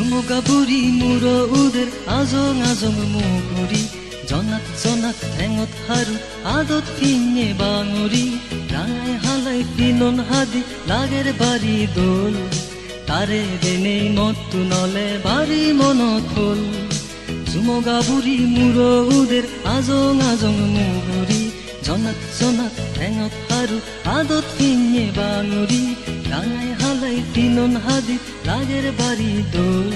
জুমুকা বুঢ়ী মূৰ উদেৰ আজং আজং মুগুৰি জনাত জনাত ঠেঙত হাৰু আদত পিঙে বাঙুৰি ৰাঙাই হালাই পিনন হাদি লাগেৰ বাৰী দোল তাৰে দেনেই মতটো নলে বাৰী মনত হ'ল জুমুকা বুঢ়ী মূৰ উদেৰ আজং আজং মুগুৰি জনাত জনাত ঠেঙত হাৰু আদত পিঙে বাঙুৰি রাঙাই হালাই পিনন হাদি লাগের বাড়ি দোল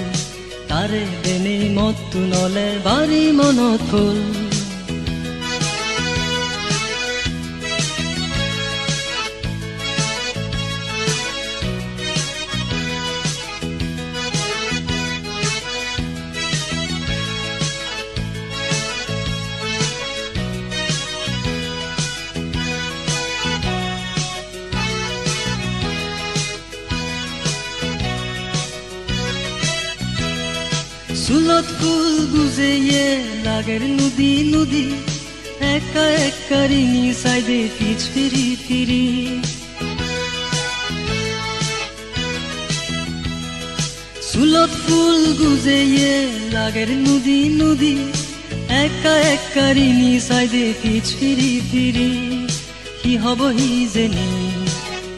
তারে দেনে মত্তু নলে বাড়ি মনত হল চুলত ফুল গুজেয়ে লাগের নদী নদী একা একা রিঙি সাইডে পিছ ফিরি ফিরি চুলত ফুল গুজেয়ে লাগের নদী নদী একা একা রিঙি সাইডে পিছ ফিরি ফিরি কি হব হি জেনি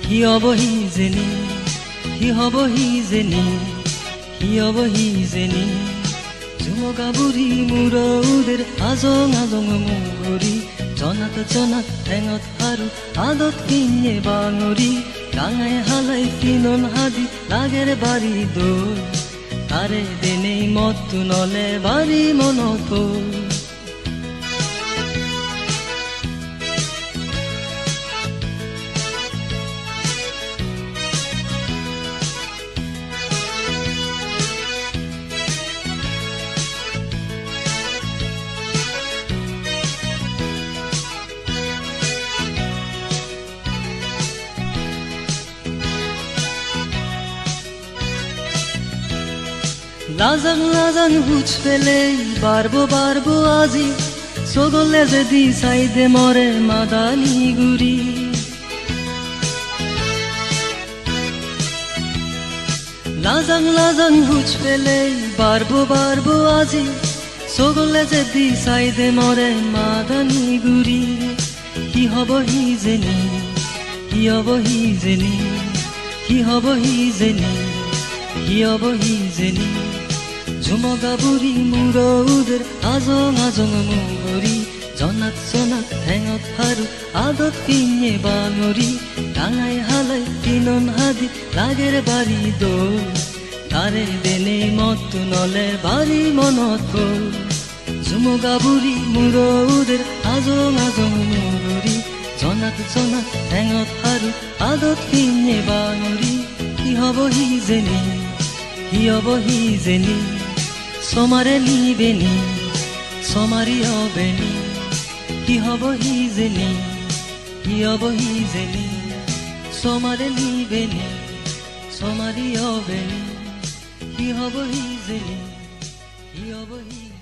কি হব হি জেনি কি হব হি জেনি কি হব হি জেনি জুমুকা বুঢ়ী মূৰ উদেৰ আজং আজং মুগুৰি জনাত জনাত ঠেঙত হাৰু আদত পিঙে বাঙুৰি ৰাঙাই হালাই পিনন হাদি লাগেৰ বাৰী দোল তাৰে দেনেই মতটো নলে বাৰী মনত হ'ল লাজাং লাজাং হুচ ফেলে বারবো বারবো আজি সগলে যদি সাইদে মরে মাদানি গুরি লাজাং লাজাং হুচ ফেলে বারবো বারবো আজি সগলে যদি সাইদে মরে মাদানি গুরি কি হব হি জেনি কি হব হি জেনি কি হব হি জেনি কি হব হি জেনি জুমুকা বুঢ়ী মূৰ উদেৰ আজং আজং মুগুৰি জনাত জনাত ঠেঙত হাৰু আদত পিঙে বাঙুৰি ৰাঙাই হালাই পিনন হাদি লাগেৰ বাৰী দোল তাৰে দেনে মতটো নলে বাৰী মনত হ'ল জুমুকা বুঢ়ী মূৰ উদেৰ আজং আজং মুগুৰি জনাত জনাত ঠেঙত হাৰু আদত পিঙে বাঙুৰি কি হব হি জেনি কি হব হি জেনি সমারে নিবেনি সমারি হবেনি কি হব হি জেনি কি হব হি জেনি সমারে নিবেনি সমারি হবেনি কি হব হি জেনি কি হব হি